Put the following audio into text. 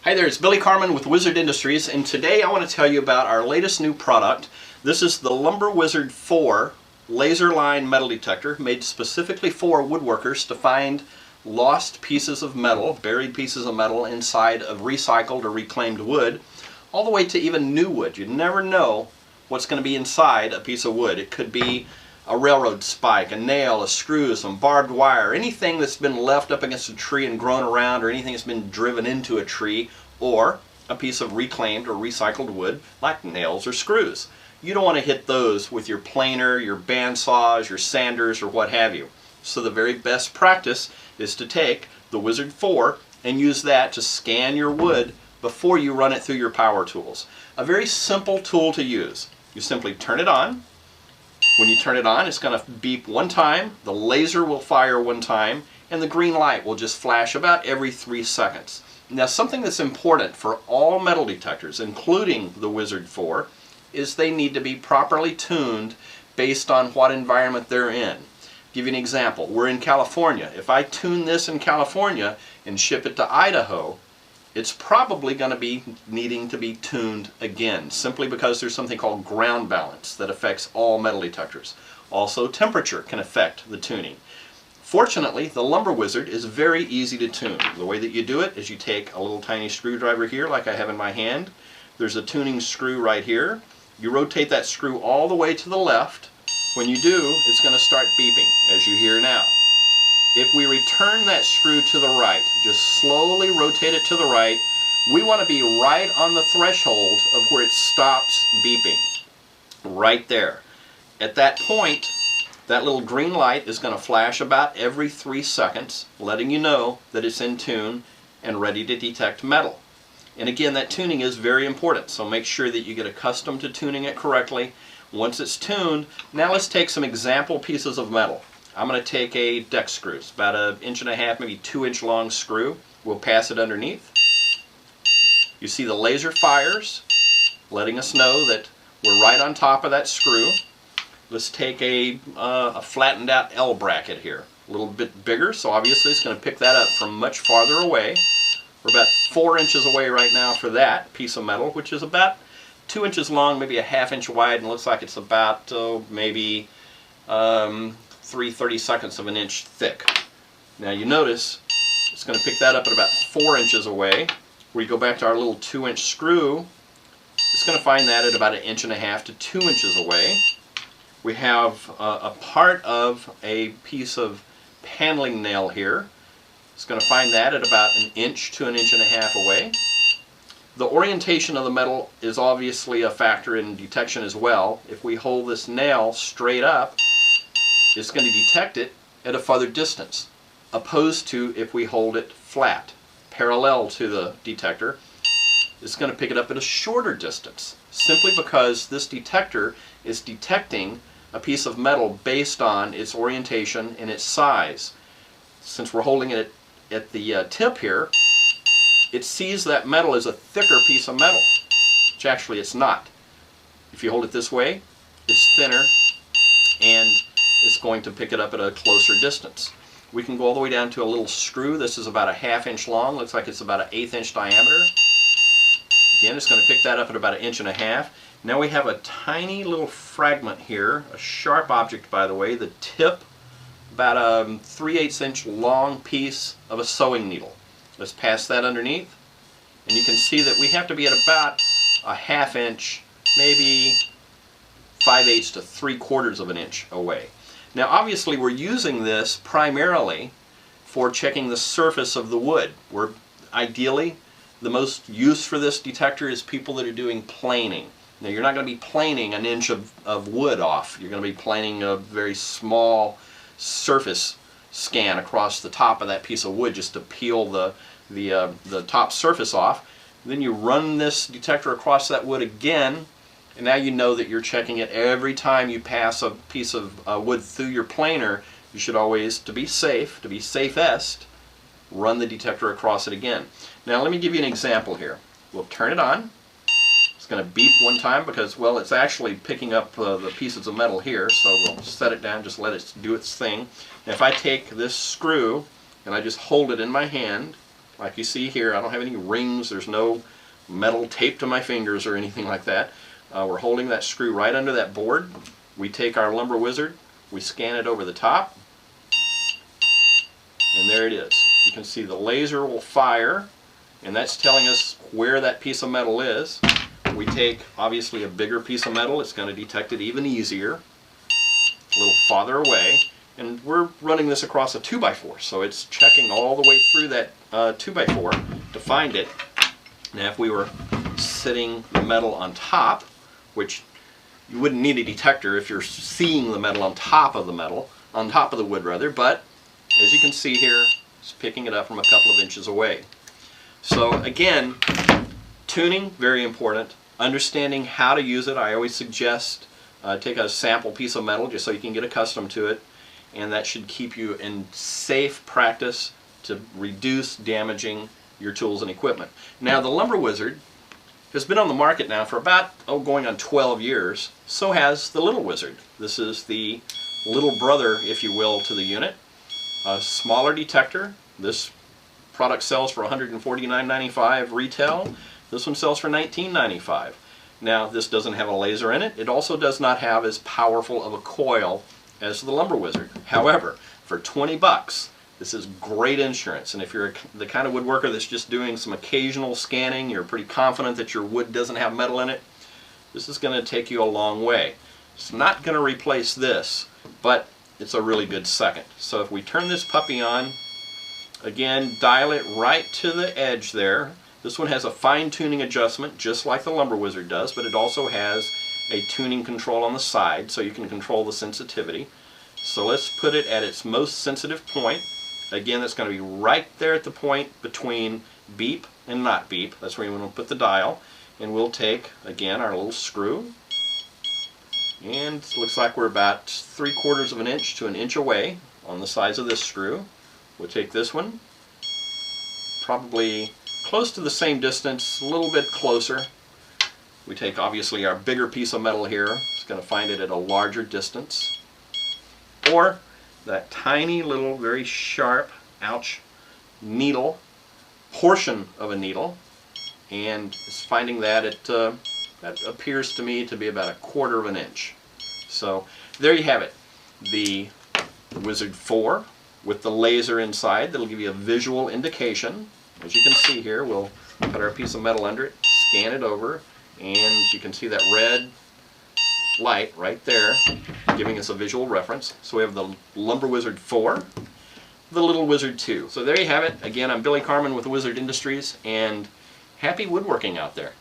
Hi there, it's Billy Carmen with Wizard Industries, and today I want to tell you about our latest new product. This is the Lumber Wizard 4 laser line metal detector, made specifically for woodworkers to find lost pieces of metal, buried pieces of metal inside of recycled or reclaimed wood, all the way to even new wood. You never know what's going to be inside a piece of wood. It could be a railroad spike, a nail, a screw, some barbed wire, anything that's been left up against a tree and grown around, or anything that's been driven into a tree, or a piece of reclaimed or recycled wood like nails or screws. You don't want to hit those with your planer, your bandsaws, your sanders, or what have you. So the very best practice is to take the Wizard 4 and use that to scan your wood before you run it through your power tools. A very simple tool to use. You simply turn it on. When you turn it on, it's going to beep one time, the laser will fire one time, and the green light will just flash about every 3 seconds. Now, something that's important for all metal detectors, including the Wizard 4, is they need to be properly tuned based on what environment they're in. Give you an example. We're in California. If I tune this in California and ship it to Idaho, it's probably going to be needing to be tuned again, simply because there's something called ground balance that affects all metal detectors. Also, temperature can affect the tuning. Fortunately, the Lumber Wizard is very easy to tune. The way that you do it is you take a little tiny screwdriver here, like I have in my hand. There's a tuning screw right here. You rotate that screw all the way to the left. When you do, it's going to start beeping, as you hear now. If we return that screw to the right, just slowly rotate it to the right, we want to be right on the threshold of where it stops beeping. Right there. At that point, that little green light is going to flash about every 3 seconds, letting you know that it's in tune and ready to detect metal. And again, that tuning is very important, so make sure that you get accustomed to tuning it correctly. Once it's tuned, now let's take some example pieces of metal. I'm going to take a deck screw. It's about 1.5 inch, maybe 2 inch long screw. We'll pass it underneath. You see the laser fires, letting us know that we're right on top of that screw. Let's take a flattened out L bracket here. A little bit bigger, so obviously it's going to pick that up from much farther away. We're about 4 inches away right now for that piece of metal, which is about 2 inches long, maybe a 1/2 inch wide, and looks like it's about maybe 3/32 of an inch thick. Now you notice it's going to pick that up at about 4 inches away. We go back to our little 2 inch screw. It's going to find that at about 1.5 inches to 2 inches away. We have a part of a piece of paneling nail here. It's going to find that at about 1 inch to 1.5 inches away. The orientation of the metal is obviously a factor in detection as well. If we hold this nail straight up, it's going to detect it at a further distance, opposed to if we hold it flat, parallel to the detector. It's going to pick it up at a shorter distance, simply because this detector is detecting a piece of metal based on its orientation and its size. Since we're holding it at the tip here, it sees that metal as a thicker piece of metal, which actually it's not. If you hold it this way, it's thinner, and it's going to pick it up at a closer distance. We can go all the way down to a little screw. This is about 1/2 inch long. Looks like it's about 1/8 inch diameter. Again, it's going to pick that up at about 1.5 inches. Now we have a tiny little fragment here, a sharp object by the way, the tip, about a 3/8 inch long piece of a sewing needle. Let's pass that underneath, and you can see that we have to be at about 1/2 inch, maybe 5/8 to 3/4 of an inch away. Now obviously we're using this primarily for checking the surface of the wood. Ideally, the most use for this detector is people that are doing planing. Now you're not going to be planing 1 inch of wood off. You're going to be planing a very small surface scan across the top of that piece of wood just to peel the top surface off. Then you run this detector across that wood again, and now you know that you're checking it every time you pass a piece of wood through your planer. You should always, to be safest, run the detector across it again. Now let me give you an example here. We'll turn it on. It's going to beep one time because, well, it's actually picking up the pieces of metal here, so we'll set it down, just let it do its thing. Now if I take this screw and I just hold it in my hand, like you see here. I don't have any rings, there's no metal taped to my fingers or anything like that. We're holding that screw right under that board. We take our Lumber Wizard, we scan it over the top, and there it is. You can see the laser will fire, and that's telling us where that piece of metal is. We take, obviously, a bigger piece of metal. It's going to detect it even easier, a little farther away. And we're running this across a 2x4, so it's checking all the way through that 2x4 to find it. Now, if we were sitting the metal on top, which you wouldn't need a detector if you're seeing the metal on top of the wood rather, but as you can see here, it's picking it up from a couple of inches away. So again, tuning, very important. Understanding how to use it. I always suggest take a sample piece of metal just so you can get accustomed to it, and that should keep you in safe practice to reduce damaging your tools and equipment. Now, the Lumber Wizard has been on the market now for about, going on 12 years. So has the Little Wizard. This is the little brother, if you will, to the unit. A smaller detector. This product sells for $149.95 retail. This one sells for $19.95. Now, this doesn't have a laser in it. It also does not have as powerful of a coil as the Lumber Wizard. However, for 20 bucks, this is great insurance. And if you're the kind of woodworker that's just doing some occasional scanning, you're pretty confident that your wood doesn't have metal in it, this is going to take you a long way. It's not going to replace this, but it's a really good second. So if we turn this puppy on, again, dial it right to the edge there. This one has a fine-tuning adjustment, just like the Lumber Wizard does, but it also has a tuning control on the side, so you can control the sensitivity. So let's put it at its most sensitive point. Again, that's going to be right there at the point between beep and not beep. That's where you want to put the dial. And we'll take, again, our little screw. And it looks like we're about 3/4 of an inch to an inch away on the size of this screw. We'll take this one, probably close to the same distance, a little bit closer. We take, obviously, our bigger piece of metal here. It's going to find it at a larger distance. Or that tiny little, very sharp, ouch, needle, portion of a needle, and it's finding that that appears to me to be about 1/4 of an inch. So there you have it, the Wizard 4 with the laser inside. That'll give you a visual indication. As you can see here, we'll put our piece of metal under it, scan it over, and you can see that red light right there giving us a visual reference. So we have the Lumber Wizard 4, the Little Wizard 2. So there you have it. Again, I'm Billy Carmen with Wizard Industries, and happy woodworking out there.